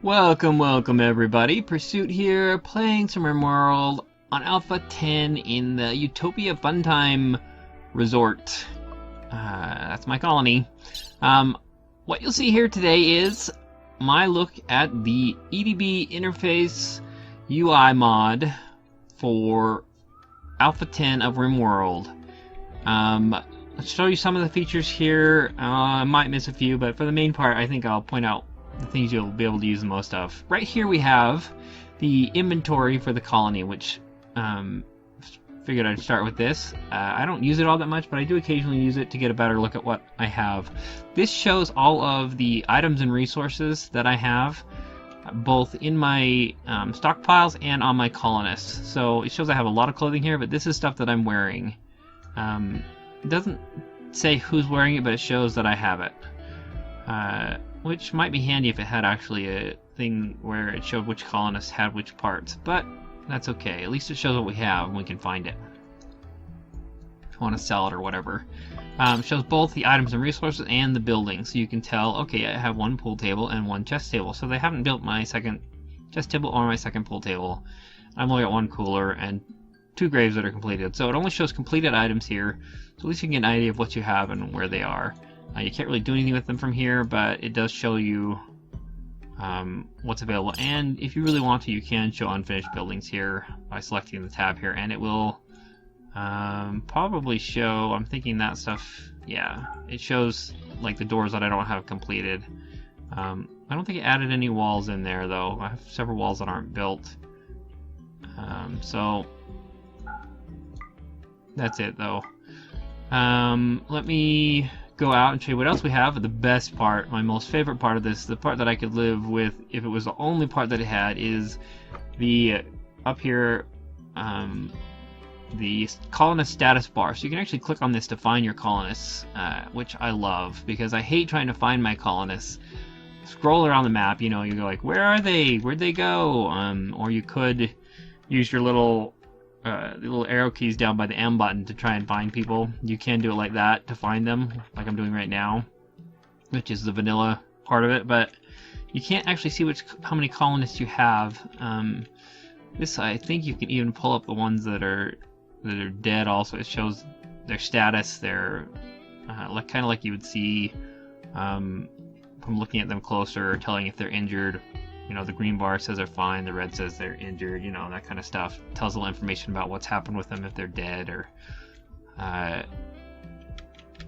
Welcome everybody. Pursuit here, playing some RimWorld on Alpha 10 in the Utopia Funtime Resort. That's my colony. What you'll see here today is my look at the EdB Interface UI Mod for Alpha 10 of RimWorld. Let's show you some of the features here. I might miss a few, but for the main part, I think I'll point out the things you'll be able to use the most of. Right here we have the inventory for the colony, which figured I'd start with this. I don't use it all that much, but I do occasionally use it to get a better look at what I have. This shows all of the items and resources that I have, both in my stockpiles and on my colonists. So it shows I have a lot of clothing here, but this is stuff that I'm wearing. It doesn't say who's wearing it, but it shows that I have it. Which might be handy if it had actually a thing where it showed which colonists had which parts, but that's okay. At least it shows what we have and we can find it if you want to sell it or whatever. It shows both the items and resources and the building, so you can tell, okay, I have one pool table and one chest table, so they haven't built my second chest table or my second pool table. I've only got one cooler and 2 graves that are completed, so it only shows completed items here, so at least you can get an idea of what you have and where they are. You can't really do anything with them from here, but it does show you what's available. And if you really want to, you can show unfinished buildings here by selecting the tab here, and it will probably show, I'm thinking that stuff, yeah, it shows like the doors that I don't have completed. I don't think it added any walls in there though. I have several walls that aren't built. So that's it though. Let me go out and show you what else we have. The best part, my most favorite part of this, the part that I could live with if it was the only part that it had, is the up here, the Colonist Status Bar. So you can actually click on this to find your colonists, which I love because I hate trying to find my colonists. Scroll around the map, you know, you go like, where are they? Where'd they go? Or you could use your little arrow keys down by the M button to try and find people. You can do it like that to find them, like I'm doing right now, which is the vanilla part of it, but you can't actually see how many colonists you have. This, I think you can even pull up the ones that are dead also. It shows their status, their like kind of like you would see from looking at them closer, or telling if they're injured. You know, the green bar says they're fine, the red says they're injured, you know, that kind of stuff. Tells a little information about what's happened with them, if they're dead, or...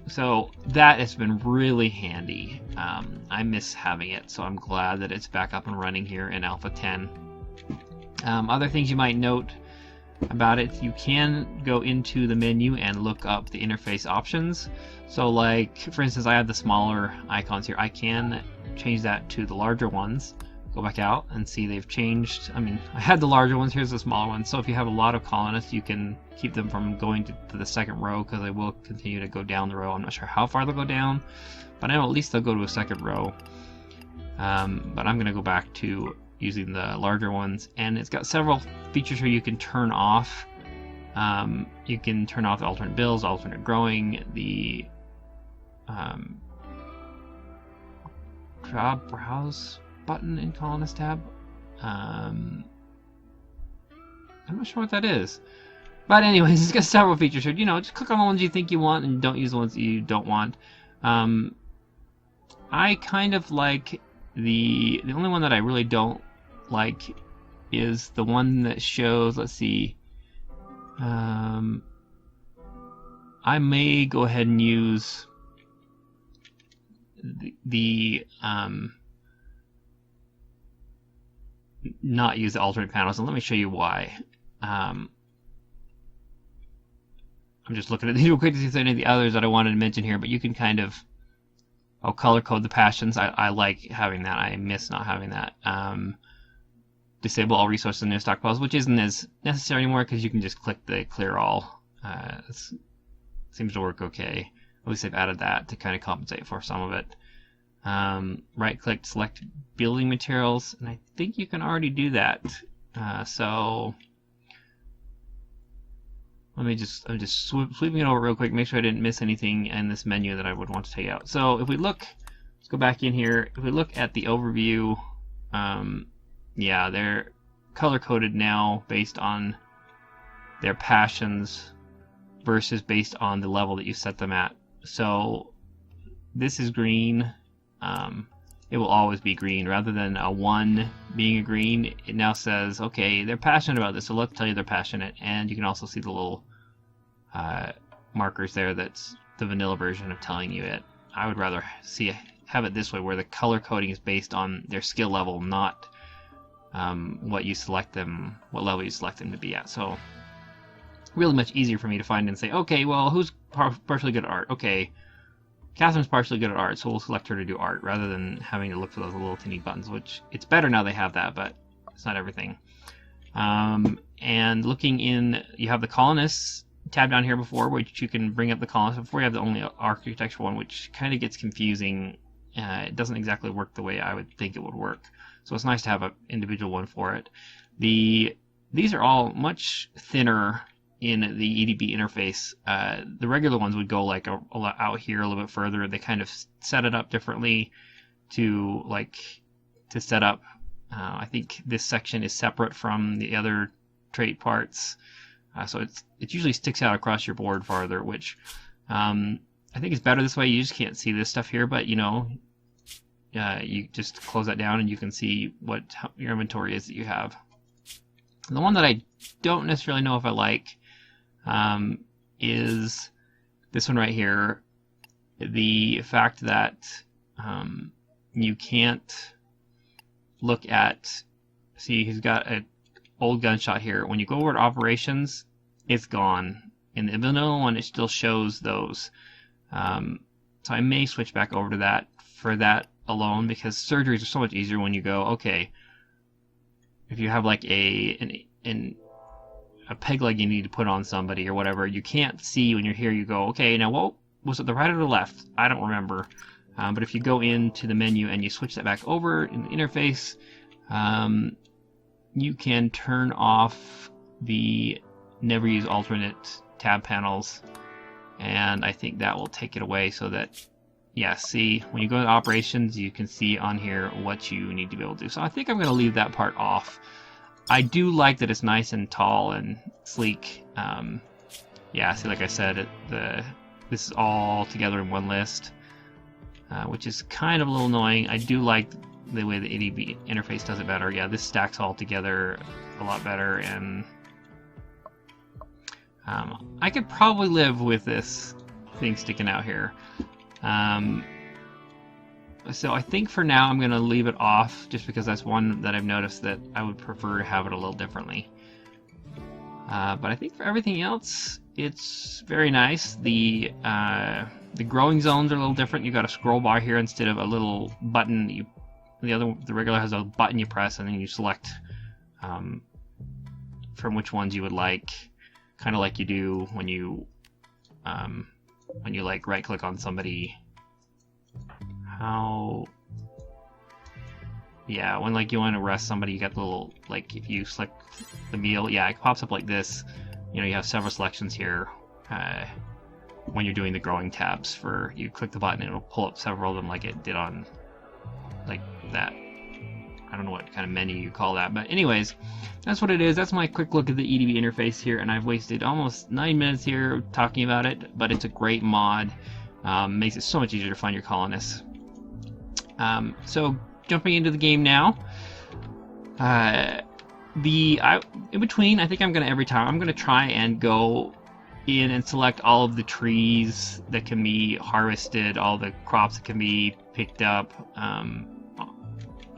So that has been really handy. I miss having it, so I'm glad that it's back up and running here in Alpha 10. Other things you might note about it, you can go into the menu and look up the interface options. So like, for instance, I have the smaller icons here. I can change that to the larger ones. Go back out and see they've changed. I mean, I had the larger ones, here's the smaller ones. So if you have a lot of colonists, you can keep them from going to the second row, because they will continue to go down the row. I'm not sure how far they'll go down, but I know at least they'll go to a second row. But I'm going to go back to using the larger ones, and it's got several features here you can turn off. You can turn off the alternate builds, alternate growing, the browse button in Colonist tab. I'm not sure what that is, but anyways, it's got several features here. You know, just click on the ones you think you want and don't use the ones that you don't want. I kind of like the only one that I really don't like is the one that shows, let's see, I may go ahead and use not use the alternate panels, and let me show you why. I'm just looking at these real quick to see if there's any of the others that I wanted to mention here, but you can kind of color code the passions. I like having that. I miss not having that. Disable all resources in new stockpiles, which isn't as necessary anymore because you can just click the clear all. Seems to work okay. At least they've added that to kind of compensate for some of it. Right click, select building materials, and I think you can already do that. So I'm just sweeping it over real quick, make sure I didn't miss anything in this menu that I would want to take out. So if we look, let's go back in here. If we look at the overview yeah, they're color-coded now based on their passions versus based on the level that you set them at. So this is green. It will always be green. Rather than a 1 being a green, it now says, okay, they're passionate about this, so let's tell you they're passionate. And you can also see the little markers there. That's the vanilla version of telling you it. I would rather have it this way, where the color coding is based on their skill level, not what you select them, what level you select them to be at. So really much easier for me to find and say, okay, well, who's partially good at art? Okay, Catherine's partially good at art, so we'll select her to do art, rather than having to look for those little teeny buttons, which it's better now they have that, but it's not everything. And looking in, you have the colonists tab down here before, which you can bring up the colonists. Before you have the only architecture one, which kind of gets confusing. It doesn't exactly work the way I would think it would work. So it's nice to have an individual one for it. These are all much thinner in the EDB interface. The regular ones would go like out here a little bit further. They kind of set it up differently to set up. I think this section is separate from the other trait parts, so it usually sticks out across your board farther, which I think is better this way. You just can't see this stuff here, but you just close that down and you can see what your inventory is that you have. And the one that I don't necessarily know if I like is this one right here. The fact that you can't look at, see, he's got an old gunshot here. When you go over to operations, it's gone. In the vanilla one, it still shows those. So I may switch back over to that for that alone, because surgeries are so much easier when you go, okay, if you have like a peg leg you need to put on somebody or whatever, you can't see when you're here. You go, okay, now what was it, the right or the left? I don't remember. But if you go into the menu and you switch that back over in the interface, you can turn off the never use alternate tab panels, and I think that will take it away so that, yeah, see, when you go to operations, you can see on here what you need to be able to do. So I think I'm going to leave that part off. I do like that it's nice and tall and sleek. Yeah, see, like I said, this is all together in one list, which is kind of a little annoying. I do like the way the EDB interface does it better. Yeah, this stacks all together a lot better, and I could probably live with this thing sticking out here. So I think for now I'm going to leave it off, just because that's one that I've noticed that I would prefer to have it a little differently. But I think for everything else, it's very nice. The growing zones are a little different. You've got a scroll bar here instead of a little button. The regular has a button you press and then you select from which ones you would like, kind of like you do when you like right click on somebody. Yeah, when like you want to arrest somebody, you got the little, like, if you select the meal, yeah, it pops up like this. You have several selections here. When you're doing the growing tabs, you click the button and it'll pull up several of them, like it did on like that. I don't know what kind of menu you call that, but anyways, that's what it is. That's my quick look at the EDB interface here, and I've wasted almost 9 minutes here talking about it, but it's a great mod. Makes it so much easier to find your colonists. So jumping into the game now, in between, I think I'm gonna try and go in and select all of the trees that can be harvested, all the crops that can be picked up,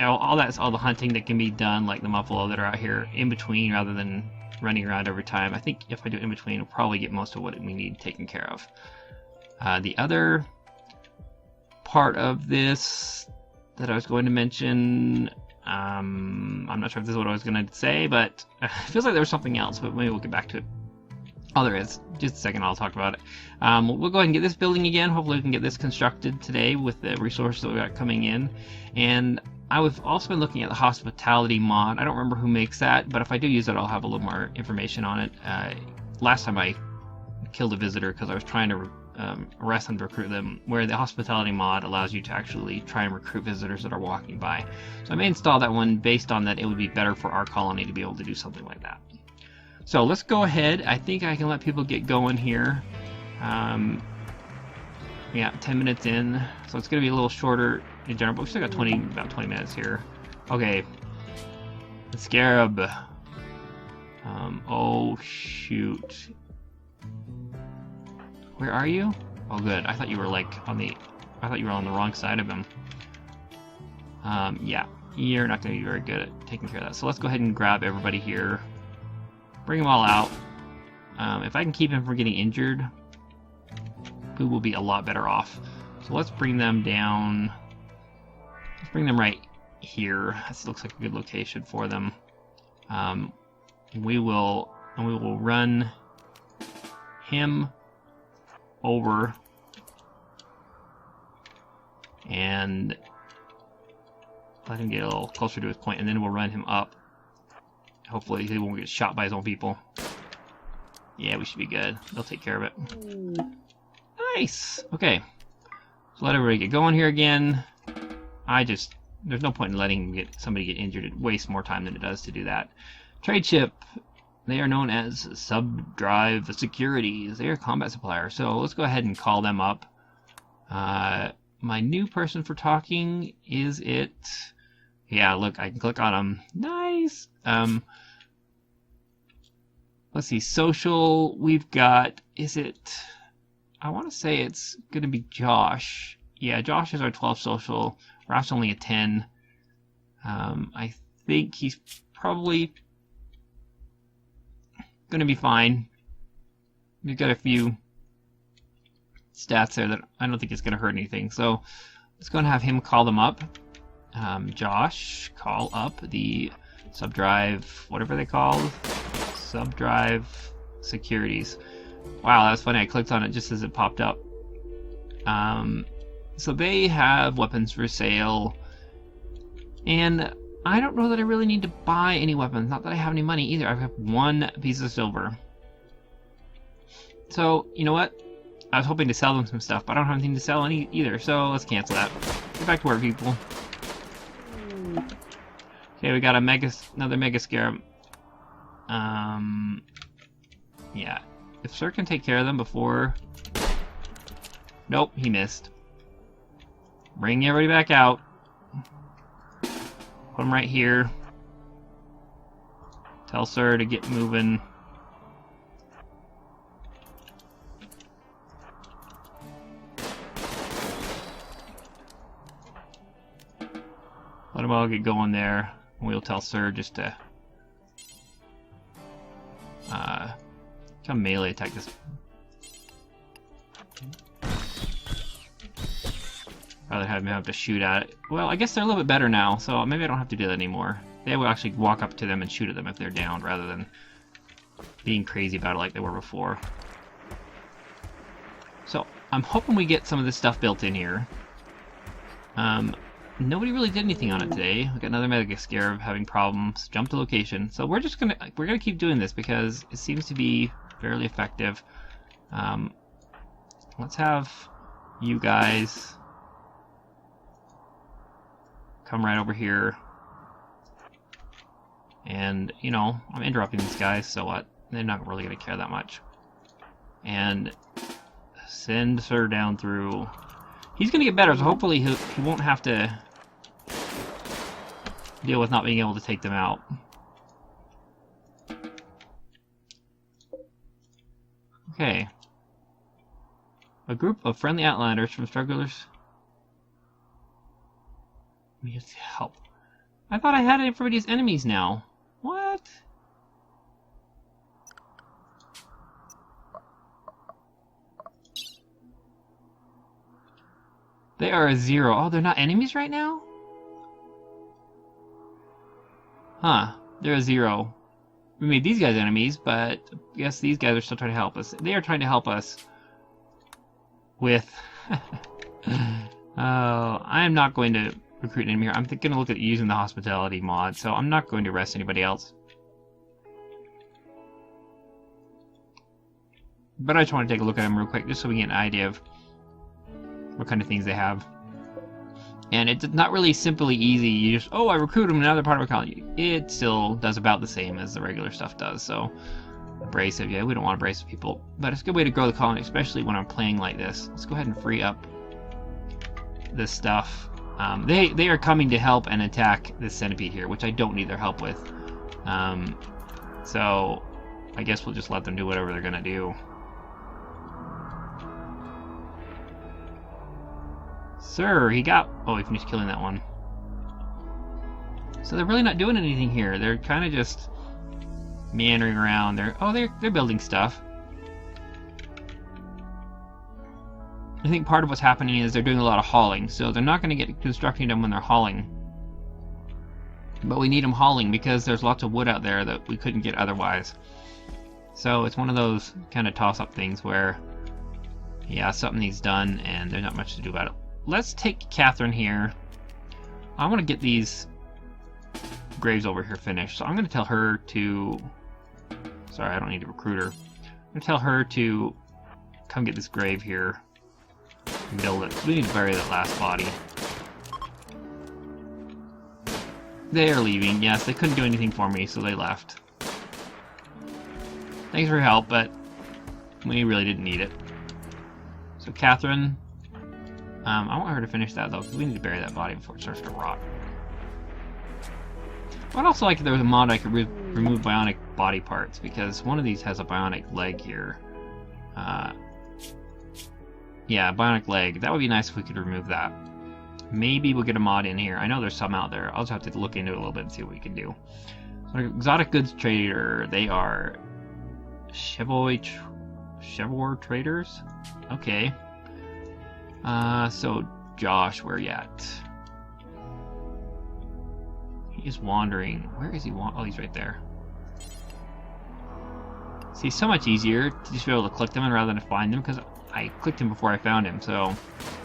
all the hunting that can be done, like the muffalo that are out here in between, rather than running around every time. I think if I do in between, we'll probably get most of what we need taken care of. The other part of this that I was going to mention, I'm not sure if this is what I was going to say, but it feels like there was something else, but maybe we'll get back to it. Oh, there is. Just a second, I'll talk about it. We'll go ahead and get this building again. Hopefully we can get this constructed today with the resources that we got coming in. And I've also been looking at the hospitality mod. I don't remember who makes that, but if I do use it, I'll have a little more information on it. Last time I killed a visitor because I was trying to arrest them to recruit them, where the hospitality mod allows you to actually try and recruit visitors that are walking by. So I may install that one based on that it would be better for our colony to be able to do something like that. So let's go ahead. I think I can let people get going here. Yeah, 10 minutes in, so it's going to be a little shorter in general, but we still got about 20 minutes here. Okay, the Scarab. Oh shoot. Where are you? Oh good, I thought you were like on the... I thought you were on the wrong side of him. Yeah, you're not going to be very good at taking care of that. So let's go ahead and grab everybody here. Bring them all out. If I can keep him from getting injured, we will be a lot better off. So let's bring them down. Let's bring them right here. This looks like a good location for them. We will run him over and let him get a little closer to his point, and then we'll run him up. Hopefully he won't get shot by his own people. Yeah, we should be good. They'll take care of it. Nice! Okay. So let everybody get going here again. There's no point in letting somebody get injured. It wastes more time than it does to do that. Trade ship. They are known as Sub-Drive Securities. They are a combat supplier. So let's go ahead and call them up. My new person for talking, is it? Yeah, look, I can click on them. Nice! Let's see, social, we've got, is it... I want to say it's going to be Josh. Yeah, Josh is our 12 social. Raf's only a 10. I think he's probably going to be fine. We've got a few stats there that I don't think it's going to hurt anything. So let's go and have him call them up. Josh, call up the Sub-Drive, whatever they called. Sub-Drive Securities. Wow, that was funny. I clicked on it just as it popped up. So they have weapons for sale. And I don't know that I really need to buy any weapons. Not that I have any money either. I have one piece of silver. So, you know what? I was hoping to sell them some stuff, but I don't have anything to sell either. So let's cancel that. Get back to work, people. Okay, we got another Mega Scarab. Yeah. If Sir can take care of them before... Nope, he missed. Bring everybody back out. Put them right here. Tell Sir to get moving. Let them all get going there. We'll tell Sir just to... come melee attack this. Rather have him have to shoot at it. Well, I guess they're a little bit better now, so maybe I don't have to do that anymore. They will actually walk up to them and shoot at them if they're down, rather than being crazy about it like they were before. So, I'm hoping we get some of this stuff built in here. Nobody really did anything on it today. We got another Mega Scarab having problems. Jump to location. So we're gonna keep doing this because it seems to be fairly effective. Let's have you guys come right over here. And, you know, I'm interrupting these guys, so what? They're not really gonna care that much. And send Sir down through. He's gonna get better, so hopefully he won't have to deal with not being able to take them out. Okay. A group of friendly outlanders from strugglers needs help. I thought I had everybody as enemies now. What? They are a 0. Oh, they're not enemies right now? Huh. They're a 0. We made these guys enemies, but I guess these guys are still trying to help us. They are trying to help us with... Oh, I am not going to recruit an enemy here. I'm going to look at using the hospitality mod, so I'm not going to arrest anybody else. But I just want to take a look at them real quick, just so we get an idea of what kind of things they have. And it's not really simply easy. You just, oh, I recruit them in another part of a colony. It still does about the same as the regular stuff does. So, abrasive, yeah, we don't want abrasive people. But it's a good way to grow the colony, especially when I'm playing like this. Let's go ahead and free up this stuff. They are coming to help and attack this centipede here, which I don't need their help with. So, I guess we'll just let them do whatever they're going to do. Sir, he got... Oh, he finished killing that one. So they're really not doing anything here. They're kind of just meandering around. They're building stuff. I think part of what's happening is they're doing a lot of hauling. So they're not going to get constructing done when they're hauling. But we need them hauling because there's lots of wood out there that we couldn't get otherwise. So it's one of those kind of toss-up things where, yeah, something needs done and there's not much to do about it. Let's take Catherine here. I want to get these graves over here finished. So I'm going to tell her to... Sorry, I don't need to recruit her. I'm going to tell her to come get this grave here and build it. We need to bury that last body. They are leaving. Yes, they couldn't do anything for me, so they left. Thanks for your help, but we really didn't need it. So Catherine... I want her to finish that, though, because we need to bury that body before it starts to rot. I'd also like if there was a mod I could remove bionic body parts, because one of these has a bionic leg here. Yeah, bionic leg. That would be nice if we could remove that. Maybe we'll get a mod in here. I know there's some out there. I'll just have to look into it a little bit and see what we can do. So, exotic goods trader. They are Chevrolet traders? Okay. So Josh, where you at? He's wandering. Where is he? Oh, he's right there. See, it's so much easier to just be able to click them rather than find them, because I clicked him before I found him, so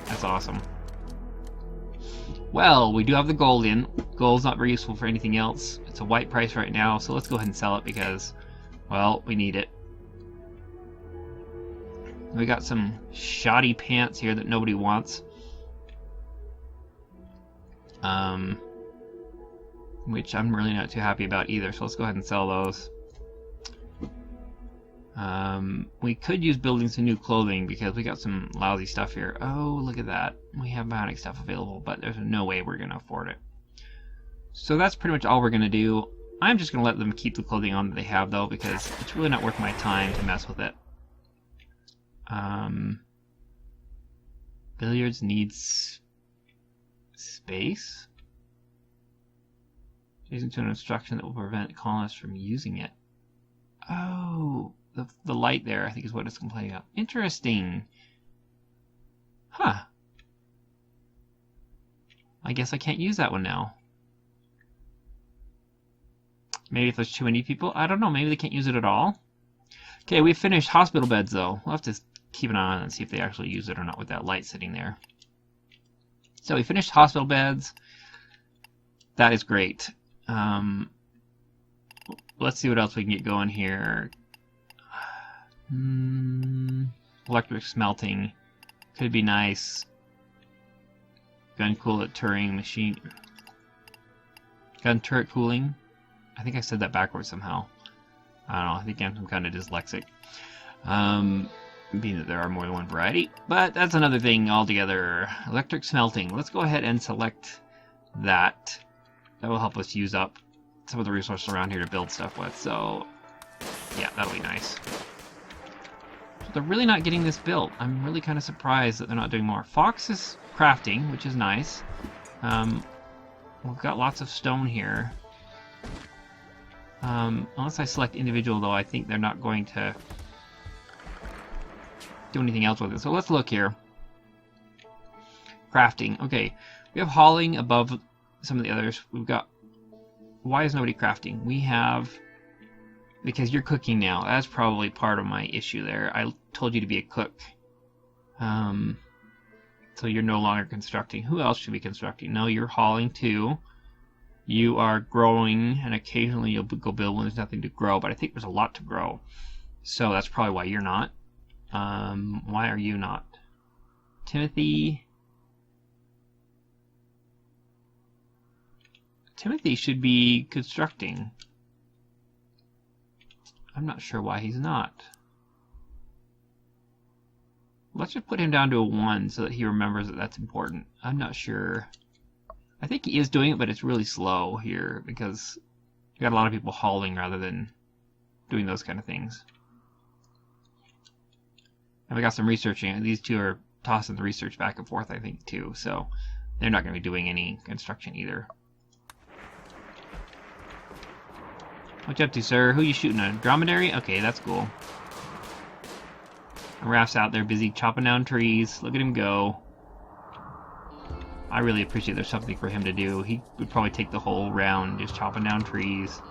that's awesome. Well, we do have the gold in. Gold's not very useful for anything else. It's a white price right now, so let's go ahead and sell it because, well, we need it. We got some shoddy pants here that nobody wants. Which I'm really not too happy about either, so let's go ahead and sell those. We could use building some new clothing because we got some lousy stuff here. Oh, look at that. We have bionic stuff available, but there's no way we're going to afford it. So that's pretty much all we're going to do. I'm just going to let them keep the clothing on that they have, though, because it's really not worth my time to mess with it. Billiards needs space? Changing to an instruction that will prevent colonists from using it. Oh, the light there, I think, is what it's complaining about. Interesting. Huh. I guess I can't use that one now. Maybe if there's too many people? I don't know. Maybe they can't use it at all. Okay, we've finished hospital beds, though. We'll have to keep an eye on it and see if they actually use it or not with that light sitting there. So we finished hospital beds. That is great. Let's see what else we can get going here. Electric smelting could be nice. Gun coolant Turing machine. Gun turret cooling. I think I said that backwards somehow. I don't know. I think I'm kind of dyslexic. Being that there are more than one variety. But that's another thing altogether. Electric smelting. Let's go ahead and select that. That will help us use up some of the resources around here to build stuff with. So, yeah, that'll be nice. So they're really not getting this built. I'm really kind of surprised that they're not doing more. Fox is crafting, which is nice. We've got lots of stone here. Unless I select individual, though, I think they're not going to do anything else with it. So let's look here. Crafting. Okay, we have hauling above some of the others. We've got... Why is nobody crafting? We have... Because you're cooking now. That's probably part of my issue there. I told you to be a cook. So you're no longer constructing. Who else should be constructing? No, you're hauling too. You are growing, and occasionally you'll go build when there's nothing to grow, but I think there's a lot to grow. So that's probably why you're not. Why are you not? Timothy should be constructing. I'm not sure why he's not. Let's just put him down to a 1 so that he remembers that that's important. I'm not sure. I think he is doing it, but it's really slow here because you got a lot of people hauling rather than doing those kind of things. And we got some researching. These two are tossing the research back and forth, I think, too. So they're not going to be doing any construction either. What you up to, sir? Who you shooting at? Dromedary? Okay, that's cool. And Raph's out there busy chopping down trees. Look at him go. I really appreciate there's something for him to do. He would probably take the whole round just chopping down trees.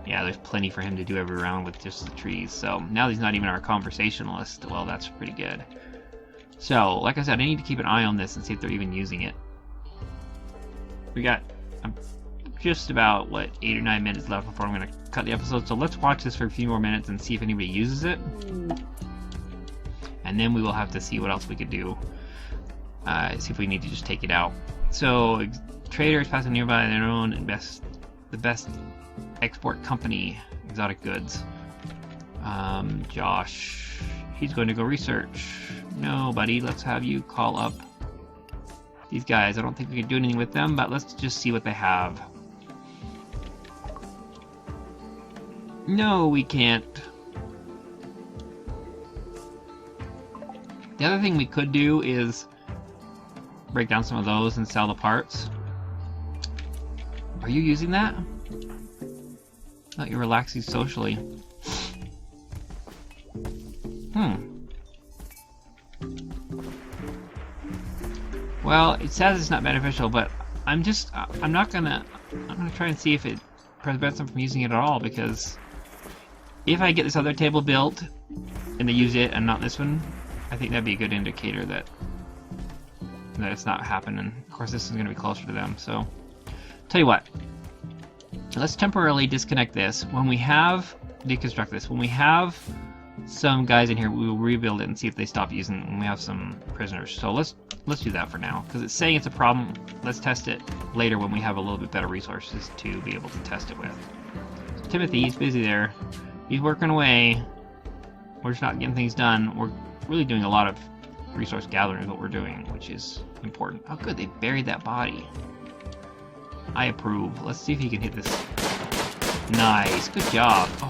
Yeah, there's plenty for him to do every round with just the trees. So now he's not even our conversationalist. Well, that's pretty good. So, like I said, I need to keep an eye on this and see if they're even using it. We got just about, what, 8 or 9 minutes left before I'm going to cut the episode. So let's watch this for a few more minutes and see if anybody uses it. And then we will have to see what else we could do. See if we need to just take it out. So, traders passing nearby their own and the best export company, exotic goods. Josh, he's going to go research. No, buddy, let's have you call up these guys. I don't think we can do anything with them, but let's just see what they have. No, we can't. The other thing we could do is break down some of those and sell the parts. Are you using that? I thought you were relaxing socially. Well, it says it's not beneficial, but I'm gonna try and see if it prevents them from using it at all, because if I get this other table built and they use it and not this one, I think that'd be a good indicator that it's not happening. Of course, this is going to be closer to them, so tell you what, let's temporarily disconnect this. When we have deconstruct this, when we have some guys in here, we will rebuild it and see if they stop using it when we have some prisoners. So let's do that for now, because it's saying it's a problem. Let's test it later when we have a little bit better resources to be able to test it with. So Timothy, he's busy there. He's working away. We're just not getting things done. We're really doing a lot of resource gathering is what we're doing, which is important. Oh good, they buried that body. I approve. Let's see if he can hit this. Nice, good job. Oh.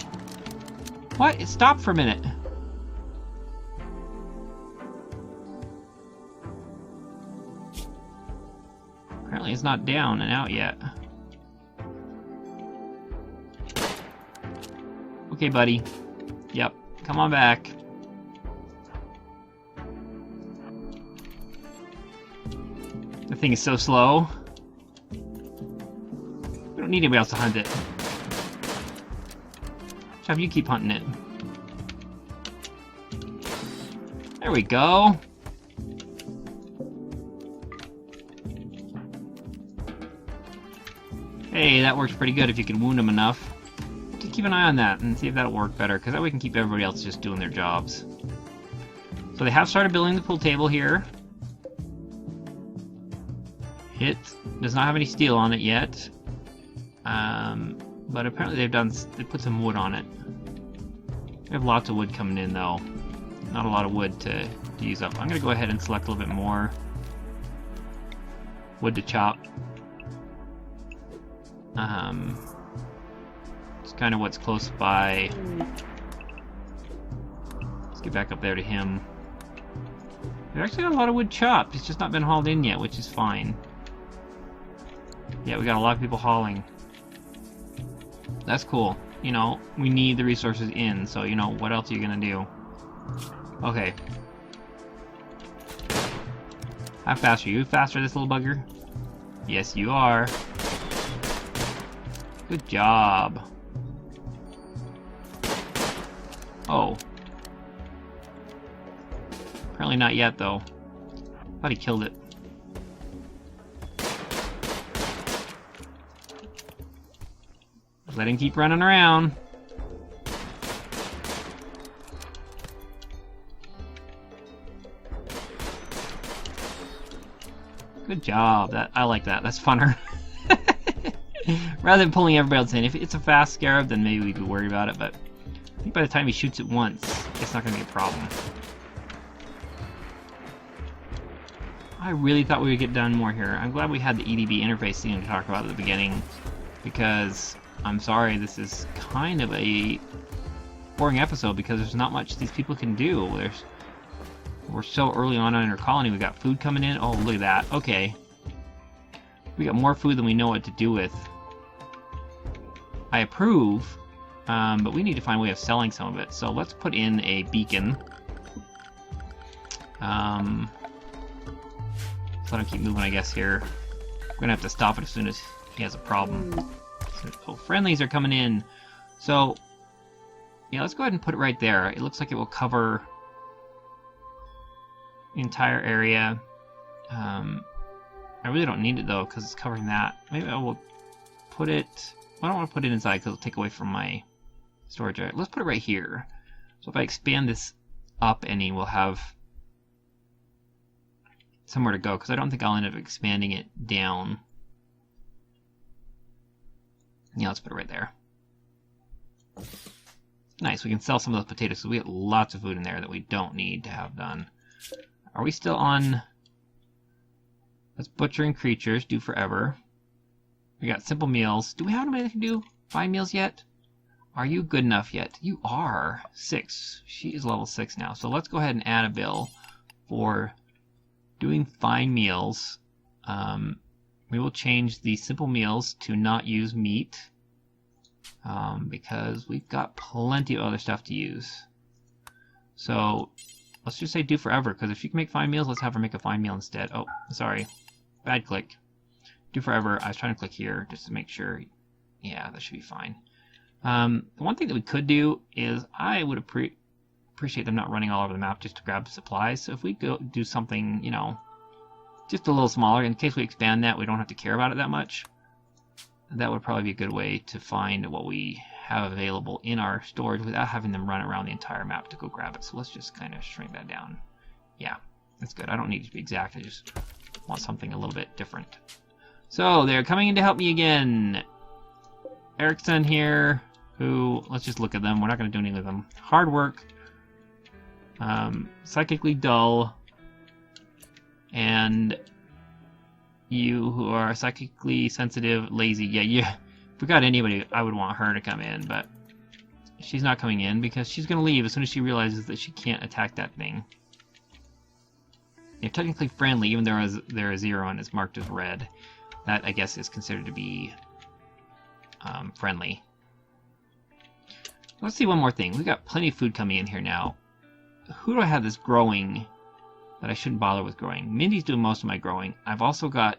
What? It stopped for a minute. Apparently it's not down and out yet. Okay, buddy. Yep, come on back. The thing is so slow. We don't need anybody else to hunt it. Let's have you keep hunting it. There we go. Hey, that works pretty good if you can wound them enough. Just keep an eye on that and see if that'll work better, because that way we can keep everybody else just doing their jobs. So they have started building the pool table here. It does not have any steel on it yet, but apparently they put some wood on it. We have lots of wood coming in though, not a lot of wood to use up. I'm gonna go ahead and select a little bit more wood to chop. It's kind of what's close by. Let's get back up there to him. We've actually got a lot of wood chopped. It's just not been hauled in yet, which is fine. Yeah, we got a lot of people hauling. That's cool. You know, we need the resources in, so you know, what else are you gonna do? Okay. How fast are you? Faster, this little bugger? Yes, you are. Good job. Oh. Apparently not yet, though. Thought he killed it. Let him keep running around. Good job. I like that. That's funner. Rather than pulling everybody else in. If it's a fast scarab, then maybe we could worry about it, but I think by the time he shoots it once, it's not going to be a problem. I really thought we would get done more here. I'm glad we had the EDB interface thing to talk about at the beginning, because I'm sorry, this is kind of a boring episode because there's not much these people can do. We're so early on in our colony. We got food coming in. Oh, look at that. Okay. We got more food than we know what to do with. I approve, but we need to find a way of selling some of it. So let's put in a beacon. Let's let him keep moving, I guess, here. We're going to have to stop it as soon as he has a problem. So, friendlies are coming in. So, yeah, let's go ahead and put it right there. It looks like it will cover the entire area. I really don't need it, though, because it's covering that. Maybe I will put it... I don't want to put it inside because it'll take away from my storage area. Let's put it right here. So if I expand this up any, we'll have somewhere to go, because I don't think I'll end up expanding it down. Yeah, let's put it right there. Nice, we can sell some of those potatoes, so we get lots of food in there that we don't need to have done. Are we still on... That's butchering creatures, do forever. We got simple meals. Do we have anybody that can do fine meals yet? Are you good enough yet? You are. 6. She is level 6 now. So let's go ahead and add a bill for doing fine meals. We will change the simple meals to not use meat. Because we've got plenty of other stuff to use. So let's just say do forever, because if she can make fine meals, let's have her make a fine meal instead. Oh, sorry. Bad click. Do forever. I was trying to click here just to make sure. Yeah, that should be fine. The one thing that we could do is I would appreciate them not running all over the map just to grab supplies. So if we go do something, you know, just a little smaller, in case we expand that, we don't have to care about it that much. That would probably be a good way to find what we have available in our storage without having them run around the entire map to go grab it. So let's just kind of shrink that down. Yeah, that's good. I don't need it to be exact. I just want something a little bit different. So they're coming in to help me again. Erickson here, who, let's just look at them. We're not going to do anything with them. Hard work. Psychically dull. And you who are psychically sensitive, lazy. Yeah, if we got anybody, I would want her to come in, but she's not coming in because she's going to leave as soon as she realizes that she can't attack that thing. You're technically friendly, even though there is 0 and it's marked as red. That, I guess, is considered to be friendly. Let's see one more thing. We've got plenty of food coming in here now. Who do I have that's growing that I shouldn't bother with growing? Mindy's doing most of my growing. I've also got...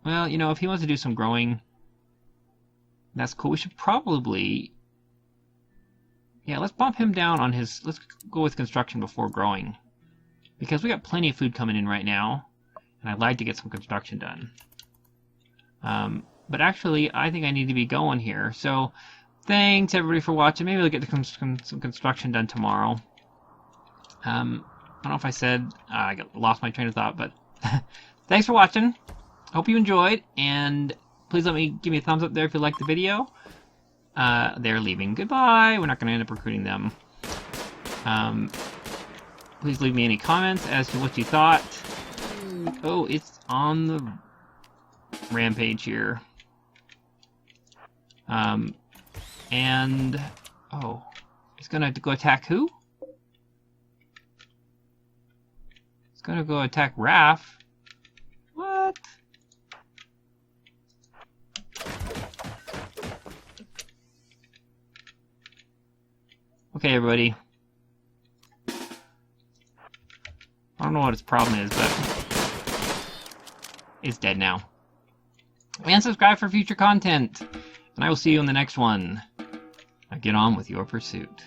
Well, you know, if he wants to do some growing, that's cool. We should probably... Yeah, let's bump him down on his... Let's go with construction before growing. Because we got plenty of food coming in right now. And I'd like to get some construction done. But actually, I think I need to be going here. So, thanks everybody for watching. Maybe we'll get some construction done tomorrow. I don't know if I said... I lost my train of thought, but... thanks for watching. Hope you enjoyed. And please give me a thumbs up there if you liked the video. They're leaving. Goodbye. We're not going to end up recruiting them. Please leave me any comments as to what you thought. Oh, it's on the rampage here. And... Oh. It's gonna go attack who? It's gonna go attack Raph. What? Okay, everybody. I don't know what its problem is, but it's dead now. And subscribe for future content. And I will see you in the next one. Now get on with your pursuit.